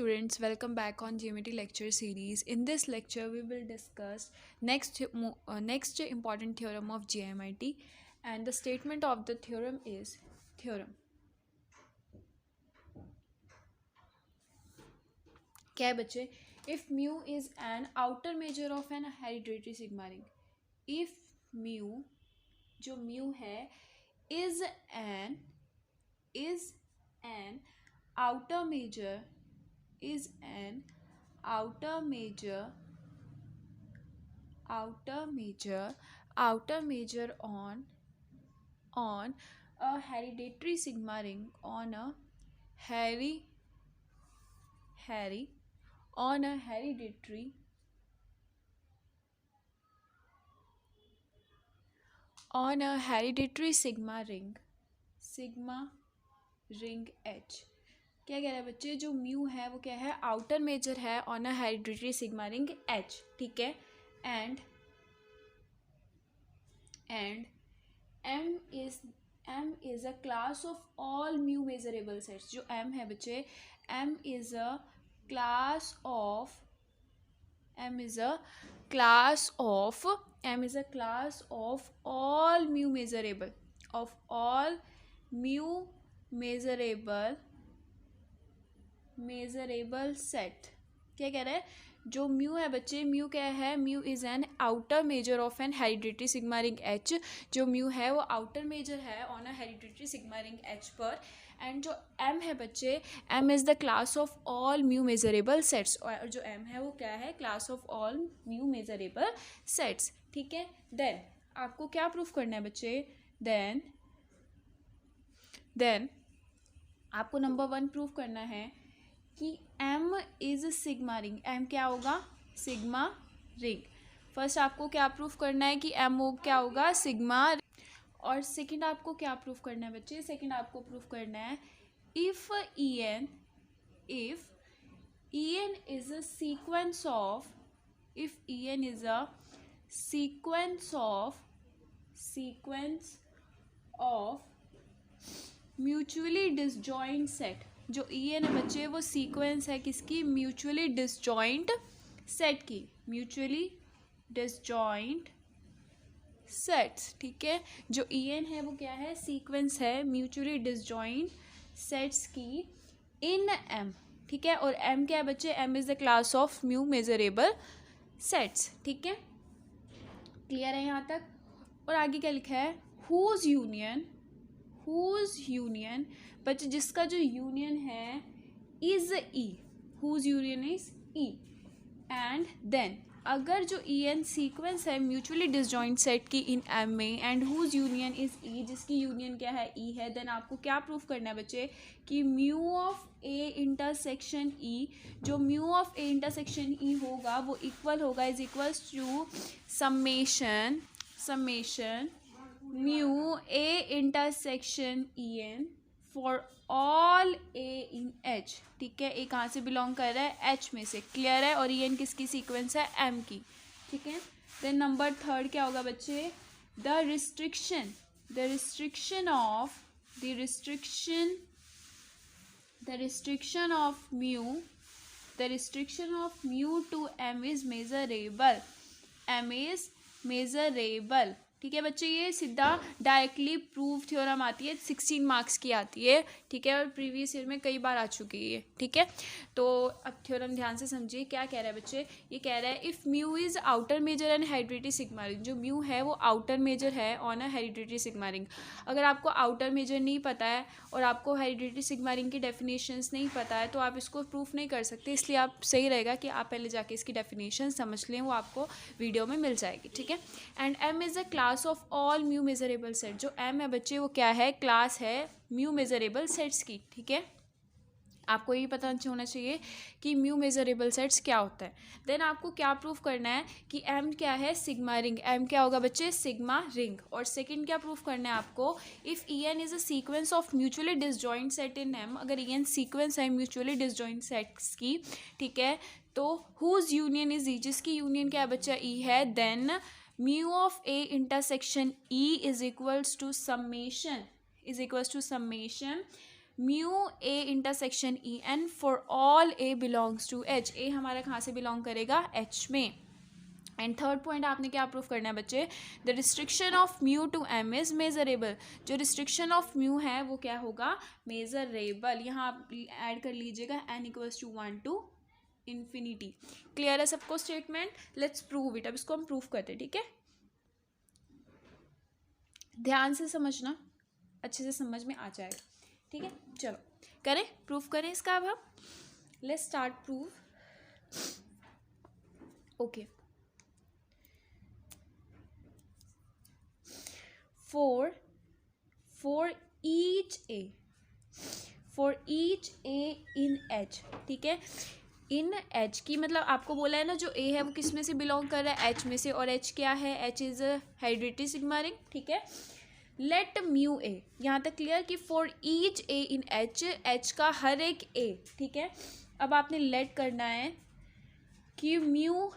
students, welcome back on Geometry lecture series. In this lecture we will discuss next important theorem of GMIT, and the statement of the theorem is theorem क्या है बच्चे? If mu is an outer measure of an hereditary sigma ring, if mu जो mu है is an outer measure is an outer measure on a hereditary sigma ring on a hereditary sigma ring H. क्या कह रहा है बच्चे? जो mu है वो क्या है? आउटर मेजर है on a hereditary sigma ring H, ठीक है. And M is a class of all mu measurable sets. जो M है बच्चे, M is a class of all mu measurable set. क्या कह रहा है? जो म्यू है बच्चे, म्यू क्या है? Mu is an outer measure of an hereditary sigma ring H. जो म्यू है वो आउटर मेजर है on a hereditary sigma ring H पर. एंड जो M है बच्चे, M is the class of all mu measurable sets. और जो M है वो क्या है? Class of all mu measurable sets, ठीक है. देन आपको क्या प्रूफ करना है बच्चे? देन आपको नंबर 1 प्रूफ करना है कि M is sigma ring. M क्या होगा? Sigma ring. फर्स्ट आपको क्या प्रूफ करना है कि M क्या होगा? सिग्मा. और सेकंड आपको क्या प्रूफ करना है बच्चे? सेकंड आपको प्रूफ करना है if En is a sequence of mutually disjoint set. जो En है बच्चे वो सीक्वेंस है किसकी? म्यूचुअली डिसजॉइंट सेट की. म्यूचुअली डिसजॉइंट सेट्स, ठीक है. जो En है वो क्या है? सीक्वेंस है म्यूचुअली डिसजॉइंट सेट्स की इन M, ठीक है. और M क्या है बच्चे? M is the class of mu measurable sets, ठीक है. क्लियर है यहाँ तक? और आगे क्या लिखा है? हुज यूनियन बच्चे, जिसका जो यूनियन है is E. Whose union is E. And then अगर जो En सीक्वेंस है म्यूचुअली डिसजॉइंट सेट की इन M में, and whose union is E, जिसकी यूनियन क्या है? E है. देन आपको क्या प्रूफ करना है बच्चे? कि mu of A intersection E, जो mu of A intersection E होगा वो इक्वल होगा, is equals to summation mu A intersection En for all A in H, ठीक है. ए कहाँ से बिलोंग कर रहा है? H में से. क्लियर है? और En किसकी सीक्वेंस है? M की, ठीक है. देन नंबर 3 क्या होगा बच्चे? The restriction of mu to M is measurable. ठीक है बच्चे, ये सीधा डायरेक्टली प्रूव थ्योरम आती है, 16 मार्क्स की आती है, ठीक है. और प्रीवियस ईयर में कई बार आ चुकी है, ठीक है. तो अब थ्योरम ध्यान से समझिए. क्या कह रहा है बच्चे? ये कह रहा है if mu is outer measure and hereditary sigma ring. जो म्यू है वो आउटर मेजर है on a hereditary sigma ring. अगर आपको आउटर मेजर नहीं पता है और आपको हेरिडिटरी सिग्मा रिंग की डेफिनेशंस नहीं पता है तो आप इसको प्रूफ नहीं कर सकते. इसलिए आप सही रहेगा कि आप पहले जाके इसकी डेफिनेशन समझ लें, वो आपको वीडियो में मिल जाएगी, ठीक है. And M is a class of all mu measurable set. जो M है बच्चे वो क्या है? क्लास है म्यू मेजरेबल सेट्स की, ठीक है. आपको ये पता होना चाहिए कि म्यू मेजरेबल सेट्स क्या होता है. देन आपको क्या प्रूफ करना है कि M क्या है? Sigma ring. M क्या होगा बच्चे? Sigma ring. और सेकंड क्या प्रूफ करना है आपको? If En is a sequence of mutually disjoint set in M. अगर En सीक्वेंस है म्यूचुअली डिसजॉइंट सेट्स की, ठीक है, तो हुज यूनियन इज E, जिसकी यूनियन क्या है बच्चा? E है. Then mu of A intersection E is equals to summation mu A intersection E N for all A belongs to H. A हमारा कहाँ से बिलोंग करेगा? एच में। एंड थर्ड पॉइंट आपने क्या प्रूफ करना है बच्चे? The restriction of mu to M is measurable. जो रिस्ट्रिक्शन ऑफ म्यू है वो क्या होगा? मेजरेबल। यहाँ आप ऐड कर लीजिएगा N equals to 1 to infinity. Clear है सबको स्टेटमेंट? Let's prove it. अब इसको हम प्रूव करते हैं, ठीक है? ध्यान से समझना, अच्छे से समझ में आ जाएगा, ठीक है? चलो करें, प्रूफ करें इसका। अब हम let's start proof. Okay, for each a in H, ठीक है? इन H की मतलब आपको बोला है ना, जो A है वो किस में से बिलोंग कर रहा है? H में से। और H क्या है? H is hereditary sigma ring, ठीक है? लेट म्यू ए, यहाँ तक क्लियर कि for each A in H, H का हर एक A, ठीक है? अब आपने लेट करना है कि mu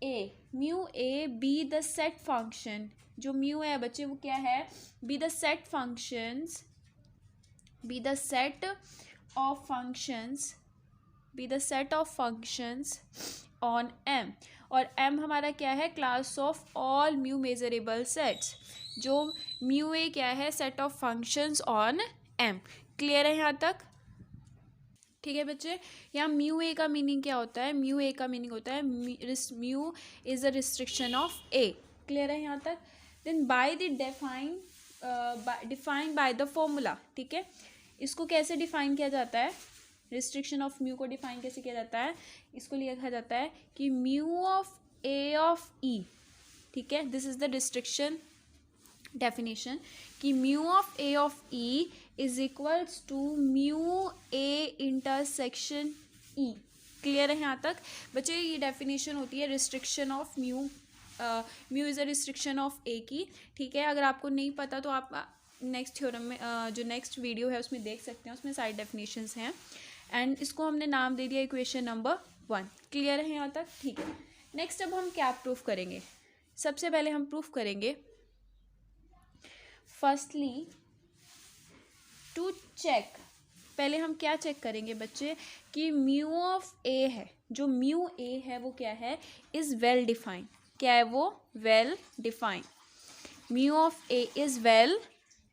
A be the set function. जो म्यू है बच्चे वो क्या है? Be the set functions, be the set of functions on M। और M हमारा क्या है? Class of all mu measurable sets. जो म्यू ए क्या है? Set of functions on M। Clear है यहाँ तक? ठीक है बच्चे, यहाँ म्यू ए का मीनिंग क्या होता है? म्यू ए का मीनिंग होता है mu is a restriction of A. Clear है यहाँ तक? Then by the define by the formula, ठीक है? इसको कैसे डिफाइन किया जाता है? रिस्ट्रिक्शन ऑफ म्यू को डिफाइन कैसे किया जाता है? इसको लिखा जाता है कि mu of A of E, ठीक है? This is the restriction definition कि mu of A of E is equals to mu A intersection E. Clear है यहाँ तक बच्चे? ये डेफिनेशन होती है restriction of mu. Mu is a restriction of A की, ठीक है? अगर आपको नहीं पता तो आप नेक्स्ट थ्योरम में जो नेक्स्ट वीडियो है उसमें देख सकते हैं, उसमें सारी डेफिनेशंस हैं। एंड इसको हमने नाम दे दिया इक्वेशन नंबर 1। क्लियर है यहाँ तक? ठीक है। नेक्स्ट अब हम क्या प्रूफ करेंगे? सबसे पहले हम प्रूफ करेंगे फर्स्टली टू चेक। पहले हम क्या चेक करेंगे बच्चे? कि म्यू ऑफ ए है, जो म्यू ए है वो क्या है? Is well defined. क्या है वो? Well defined. Mu of A is well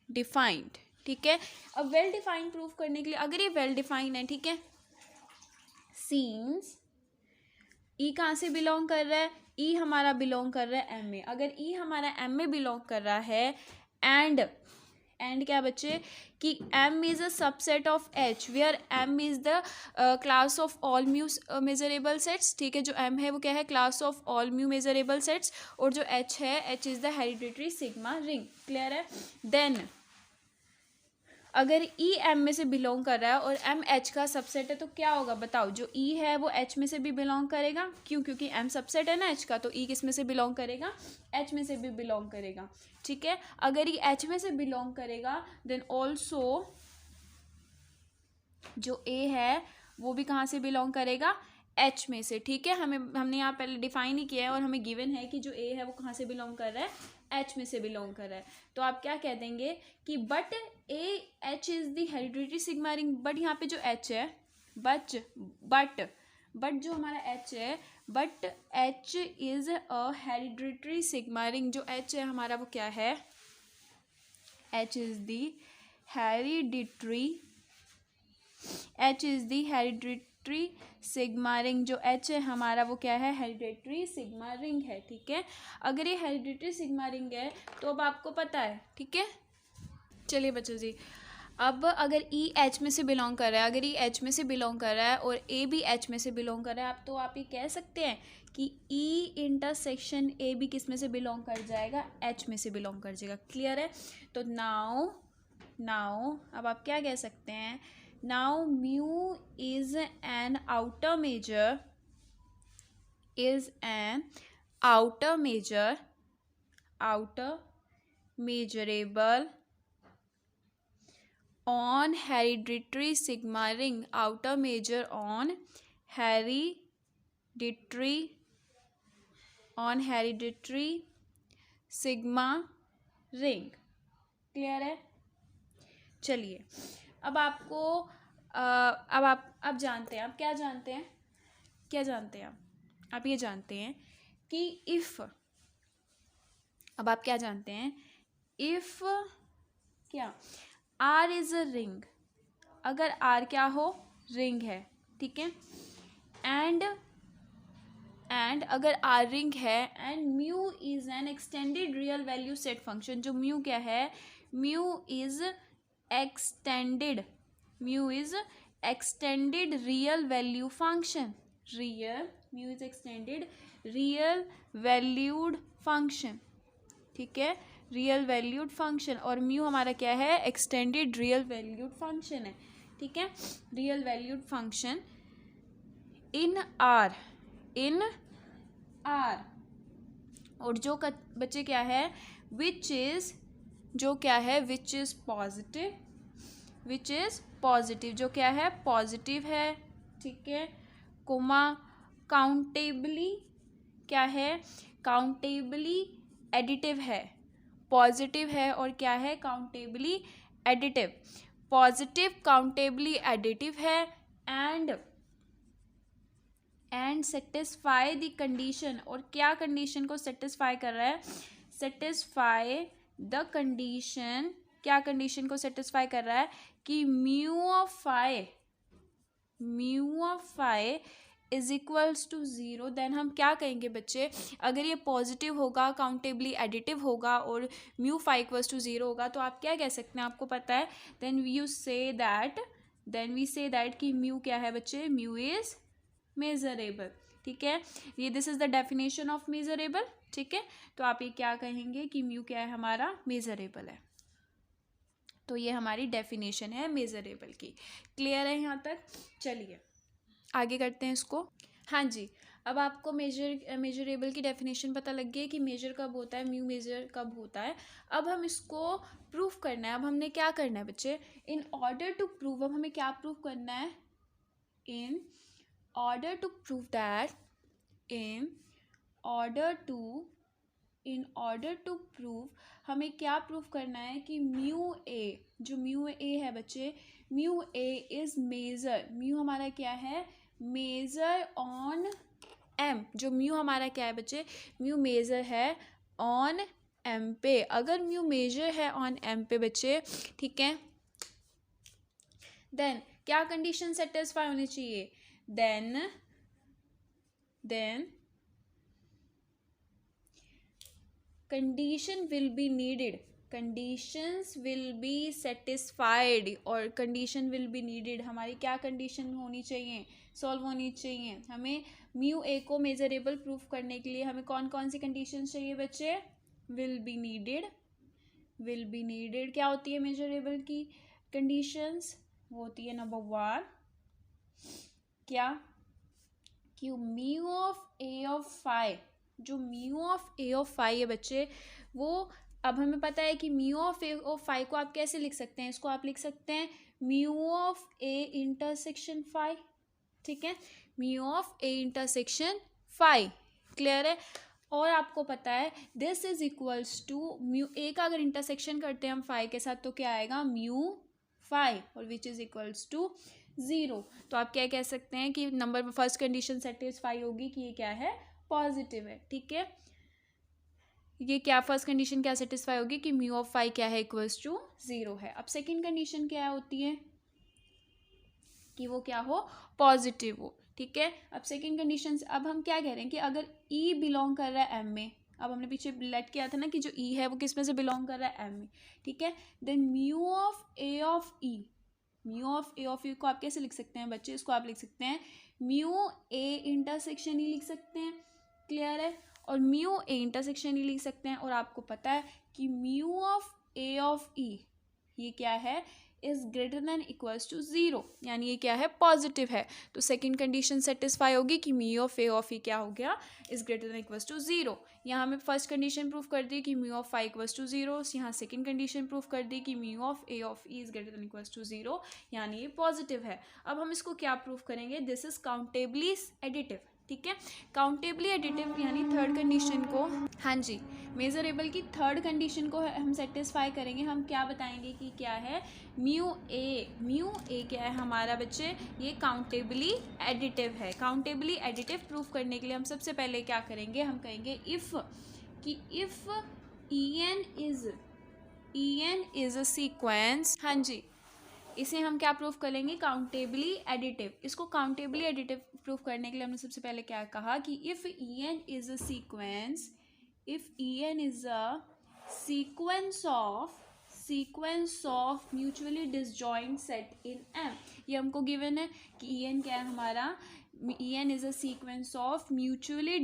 defined, ठीक है? अब वेल डिफाइंड प्रूफ करने के लिए अगर ये वेल डिफाइंड है, ठीक है, सीन्स ई कहाँ से बिलोंग कर रहा है? ई हमारा बिलोंग कर रहा है एम में। अगर ई हमारा एम में बिलोंग कर रहा है एंड क्या बच्चे? कि M is a subset of H where M is the class of all mu measurable sets, ठीक है? जो M है वो क्या है? Class of all mu measurable sets. और जो H है, H is the hereditary sigma ring. Clear है? देन अगर E M में से बिलोंग कर रहा है और M H का सबसेट है तो क्या होगा बताओ? जो E है वो H में से भी बिलोंग करेगा। क्यों? क्योंकि M सबसेट है ना H का, तो E किस में से बिलोंग करेगा? H में से भी बिलोंग करेगा, ठीक है? अगर ये H में से बिलोंग करेगा देन ऑल्सो जो A है वो भी कहाँ से बिलोंग करेगा? H में से, ठीक है? हमने यहाँ पहले डिफाइन ही किया है और हमें गिवन है कि जो A है वो कहाँ से बिलोंग कर रहा है? H में से बिलोंग कर रहा है। तो आप क्या कह देंगे कि but H is the hereditary sigma ring. But यहाँ पे जो H है बट जो हमारा H है, but H is a hereditary sigma ring. जो H है हमारा वो क्या है? H is the hereditary sigma ring. जो H है हमारा वो क्या है? हेरिडिटरी सिग्मा रिंग है, ठीक है? अगर ये हेरिडिटरी सिग्मा रिंग है तो अब आपको पता है, ठीक है? चलिए बच्चों जी, अब अगर E H में से बिलोंग कर रहा है, अगर E H में से बिलोंग कर रहा है और A भी H में से बिलोंग कर रहा है, तो आप ये कह सकते हैं कि E इंटरसेक्शन A भी किस में से बिलोंग कर जाएगा? H में से बिलोंग कर जाएगा। क्लियर है? तो नाउ अब आप क्या कह सकते हैं? Now mu is an outer measurable on hereditary sigma ring, outer measure on hereditary sigma ring। Clear है? चलिए अब आपको अब आप जानते हैं, आप क्या जानते हैं, क्या जानते हैं आप ये जानते हैं कि इफ़, अब आप क्या जानते हैं, इफ़ क्या आर इज़ अ रिंग, अगर आर क्या हो, रिंग है, ठीक है, एंड अगर आर रिंग है and mu is an extended real value set function, जो म्यू क्या है, mu is extended, mu is extended real value function, real, mu is extended real valued function, ठीक है, रियल वैल्यूड फंक्शन, और mu हमारा क्या है, एक्सटेंडेड रियल वैल्यूड फंक्शन है, ठीक है, real valued function in are, in are, और जो बच्चे क्या है, विच इज, जो क्या है, which is positive, which is positive, जो क्या है, पॉजिटिव है, ठीक है, कोमा काउंटेबली क्या है, काउंटेबली एडिटिव है, पॉजिटिव है और क्या है, countably additive, positive countably additive है, एंड सेटिस्फाई द कंडीशन, और क्या कंडीशन को सेटिस्फाई कर रहा है, सेटिस्फाई द कंडीशन, क्या कंडीशन को सेटिस्फाई कर रहा है कि mu of phi is equals to 0, then हम क्या कहेंगे बच्चे, अगर ये पॉजिटिव होगा, काउंटेबली एडिटिव होगा और म्यू फाई इक्वल्स टू 0 होगा, तो आप क्या कह सकते हैं, आपको पता है, देन वी से दैट कि म्यू क्या है बच्चे, म्यू इज मेजरेबल, ठीक है, ये this is the definition of measurable, ठीक है, तो आप ये क्या कहेंगे कि म्यू क्या है हमारा, मेजरेबल है, तो ये हमारी डेफिनेशन है मेजरेबल की, क्लियर है यहाँ तक, चलिए आगे करते हैं इसको। हाँ जी, अब आपको मेजरेबल की डेफिनेशन पता लग गई है कि मेजर कब होता है, म्यू मेजर कब होता है, अब हम इसको प्रूफ करना है, अब हमने क्या करना है बच्चे, इन ऑर्डर टू प्रूव, अब हमें क्या प्रूफ करना है, इन order to prove that, in order to prove हमें क्या प्रूफ करना है कि म्यू ए, जो म्यू ए है बच्चे, mu A is measure, mu हमारा क्या है, मेजर ऑन एम, जो म्यू हमारा क्या है बच्चे, म्यू मेजर है ऑन एम पे, अगर म्यू मेजर है ऑन एम पे बच्चे, ठीक है, देन क्या कंडीशन सेटिस्फाई होनी चाहिए, then condition will be needed, conditions will be satisfied, और condition will be needed, हमारी क्या condition होनी चाहिए, सॉल्व होनी चाहिए, हमें म्यू ए को मेजरेबल प्रूफ करने के लिए हमें कौन कौन सी कंडीशन चाहिए बच्चे, will be needed क्या होती है मेजरेबल की कंडीशंस, वो होती है नंबर 1 क्या, कि mu of A of phi, जो mu of A of phi है बच्चे, वो अब हमें पता है कि mu of A of phi को आप कैसे लिख सकते हैं, इसको आप लिख सकते हैं mu of A intersection phi, ठीक है, mu of A intersection phi, clear है, और आपको पता है this is equals to mu A का अगर इंटरसेक्शन करते हैं हम फाई के साथ तो क्या आएगा, म्यू फाई, और विच इज इक्वल्स टू 0, तो आप क्या कह सकते हैं कि नंबर फर्स्ट कंडीशन सेटिस्फाई होगी कि ये क्या है, पॉजिटिव है, ठीक है, ये क्या फर्स्ट कंडीशन क्या सेटिस्फाई होगी कि म्यू ऑफ फाई क्या है, इक्वल्स टू 0 है। अब सेकंड कंडीशन क्या होती है कि वो क्या हो, पॉजिटिव हो, ठीक है, अब सेकंड कंडीशन अब हम क्या कह रहे हैं कि अगर ई बिलोंग कर रहा है एम में, अब हमने पीछे लेट किया था ना कि जो ई है वो किस में से बिलोंग कर रहा है, एम में, ठीक है, then mu of A of E, mu of A of you को आप कैसे लिख सकते हैं बच्चे, इसको आप लिख सकते हैं म्यू ए इंटरसेक्शन ही लिख सकते हैं, क्लियर है, और म्यू ए इंटरसेक्शन ही लिख सकते हैं, और आपको पता है कि mu of A of E ये क्या है, is greater than equals to 0, यानी ये क्या है, पॉजिटिव है, तो सेकंड कंडीशन सेटिस्फाई होगी कि mu of A of E क्या हो गया, is greater than equals to 0, यहाँ हमें फर्स्ट कंडीशन प्रूफ कर दी कि mu of phi equals to 0, यहाँ सेकंड कंडीशन प्रूफ कर दी कि mu of A of E is greater than equals to 0, यानी ये पॉजिटिव है। अब हम इसको क्या प्रूफ करेंगे, दिस इज काउंटेबली एडिटिव, ठीक है। काउंटेबली एडिटिव यानी थर्ड कंडीशन को, हाँ जी, मेजरेबल की थर्ड कंडीशन को हम सेटिस्फाई करेंगे। हम क्या बताएंगे कि क्या है, म्यू ए क्या है हमारा बच्चे, ये काउंटेबली एडिटिव है। काउंटेबली एडिटिव प्रूफ करने के लिए हम सबसे पहले क्या करेंगे, हम कहेंगे if EN is a sequence, हाँ जी, इसे हम क्या प्रूफ करेंगे, काउंटेबली एडिटिव। इसको काउंटेबली एडिटिव प्रूफ करने के लिए हमने सबसे पहले क्या कहा कि if EN is a sequence, if EN is a sequence of mutually disjoint set in M, ये हमको गिवन है कि EN क्या है हमारा, EN is a sequence of mutually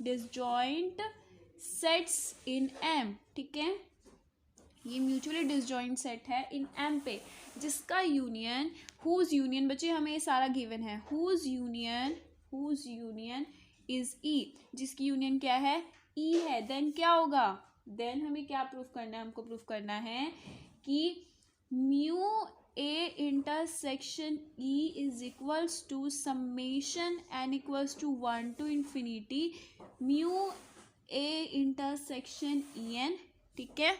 disjoint sets in M, ठीक है। ये म्यूचुअली डिसजॉइंट सेट है इन M पे, जिसका यूनियन, हुज यूनियन बच्चे हमें ये सारा गिवन है, हुज यूनियन इज E, जिसकी यूनियन क्या है, E है। देन क्या होगा, देन हमें क्या प्रूफ करना है, हमको प्रूफ करना है कि mu A intersection E is equals to summation N equals to 1 to infinity mu A intersection EN, ठीक है,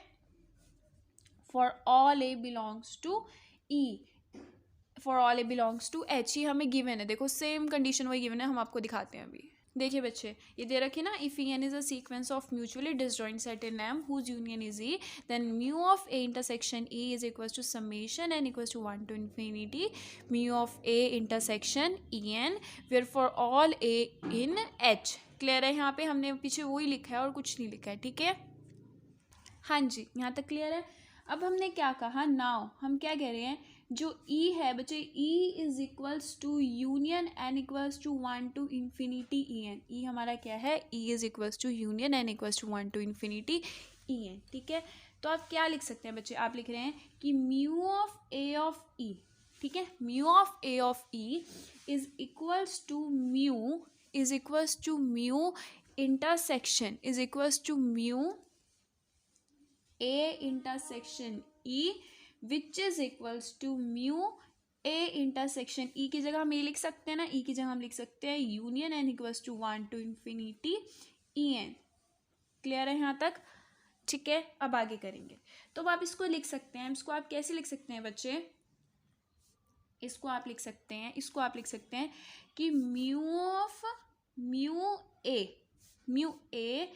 for all A belongs to E, for all A belongs to H, ये हमें गिवन है। देखो same condition वही given है, हम आपको दिखाते हैं अभी। देखिए बच्चे, ये दे रखी ना, if EN is a sequence of mutually disjoint set in M whose union is E, then mu of A intersection E is equals to summation N equals to 1 to infinity mu of A intersection EN where for all A in H। Clear है, यहाँ पे हमने पीछे वही लिखा है और कुछ नहीं लिखा है, ठीक है, हाँ जी, यहाँ तक क्लियर है। अब हमने क्या कहा, नाउ हम क्या कह रहे हैं, जो E है बच्चे, E is equals to union N equals to 1 to infinity EN, E हमारा क्या है, E is equals to union N equals to 1 to infinity EN, ठीक है। तो आप क्या लिख सकते हैं बच्चे, आप लिख रहे हैं कि mu of A of E, ठीक है, mu of A of E is equals to mu intersection mu A intersection E which is equals to mu A intersection E की जगह हम ये लिख सकते हैं ना, E की जगह हम लिख सकते हैं union N equals to 1 to infinity EN। Clear है यहाँ तक, ठीक है। अब आगे करेंगे, तो अब आप इसको लिख सकते हैं, इसको आप कैसे लिख सकते हैं बच्चे, इसको आप लिख सकते हैं कि mu A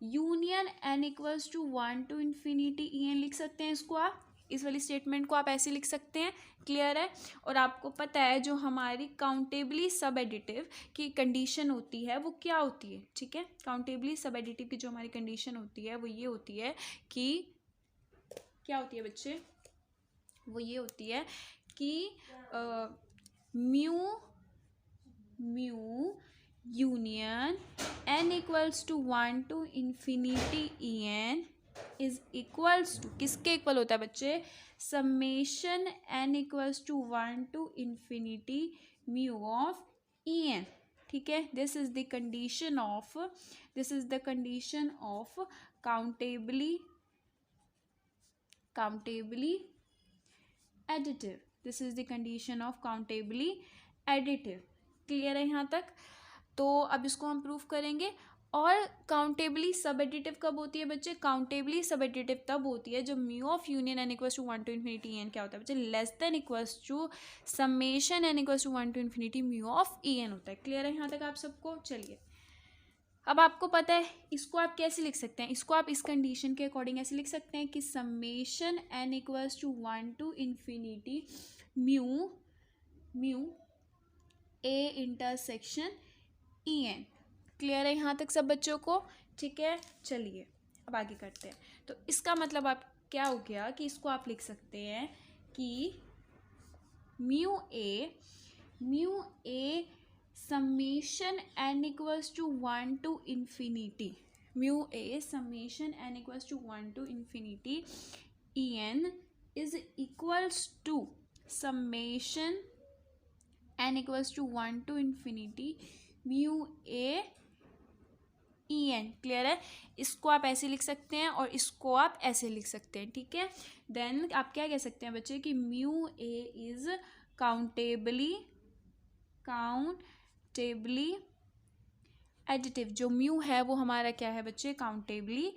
union N equals to 1 to infinity EN लिख सकते हैं। इसको आप, इस वाली स्टेटमेंट को आप ऐसे लिख सकते हैं। क्लियर है। और आपको पता है जो हमारी काउंटेबली सब एडिटिव की कंडीशन होती है वो क्या होती है, ठीक है। काउंटेबली सब एडिटिव की जो हमारी कंडीशन होती है वो ये होती है कि क्या होती है बच्चे, वो ये होती है कि mu union N equals to 1 to infinity EN is equals to, किसके इक्वल होता है बच्चे, summation N equals to 1 to infinity mu of EN, ठीक है। This is the condition of countably additive, this is the condition of countably additive. Clear है यहाँ तक। तो अब इसको हम प्रूफ करेंगे। और काउंटेबली सब एडिटिव कब होती है बच्चे, काउंटेबली सब एडिटिव तब होती है जब mu of union N equals to 1 to infinity EN क्या होता है बच्चे, less than equals to summation N equals to 1 to infinity mu of EN होता है। क्लियर है यहाँ तक आप सबको। चलिए अब आपको पता है इसको आप कैसे लिख सकते हैं, इसको आप इस कंडीशन के अकॉर्डिंग ऐसे लिख सकते हैं कि summation N equals to 1 to infinity mu A intersection EN। Clear है यहाँ तक सब बच्चों को, ठीक है। चलिए अब आगे करते हैं। तो इसका मतलब आप क्या हो गया कि इसको आप लिख सकते हैं कि mu A summation N equals to 1 to infinity mu A summation N equals to 1 to infinity EN is equals to summation N equals to 1 to infinity mu A EN, clear है। इसको आप ऐसे लिख सकते हैं और इसको आप ऐसे लिख सकते हैं, ठीक है। देन आप क्या कह सकते हैं बच्चे कि mu A is countably additive. जो म्यू है वो हमारा क्या है बच्चे, काउंटेबली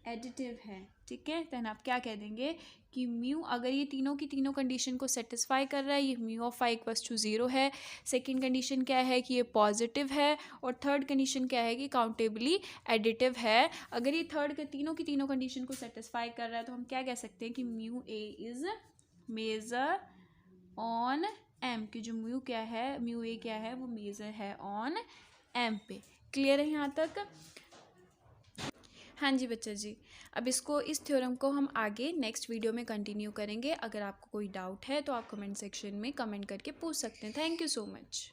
एडिटिव है, ठीक है। देन आप क्या कह देंगे कि म्यू अगर ये तीनों की तीनों कंडीशन को सेटिस्फाई कर रहा है, ये mu of phi equals to 0 है। सेकंड कंडीशन क्या है कि ये पॉजिटिव है, और थर्ड कंडीशन क्या है कि काउंटेबली एडिटिव है। अगर ये थर्ड के तीनों की तीनों कंडीशन को सेटिस्फाई कर रहा है तो हम क्या कह सकते हैं कि mu A is measure on M, की जो म्यू क्या है, म्यू ए क्या है, वो मेजर है ऑन एम पे। क्लियर है यहाँ तक? हाँ जी बच्चा जी, अब इस थ्योरम को हम आगे नेक्स्ट वीडियो में कंटिन्यू करेंगे। अगर आपको कोई डाउट है तो आप कमेंट सेक्शन में कमेंट करके पूछ सकते हैं। Thank you so much.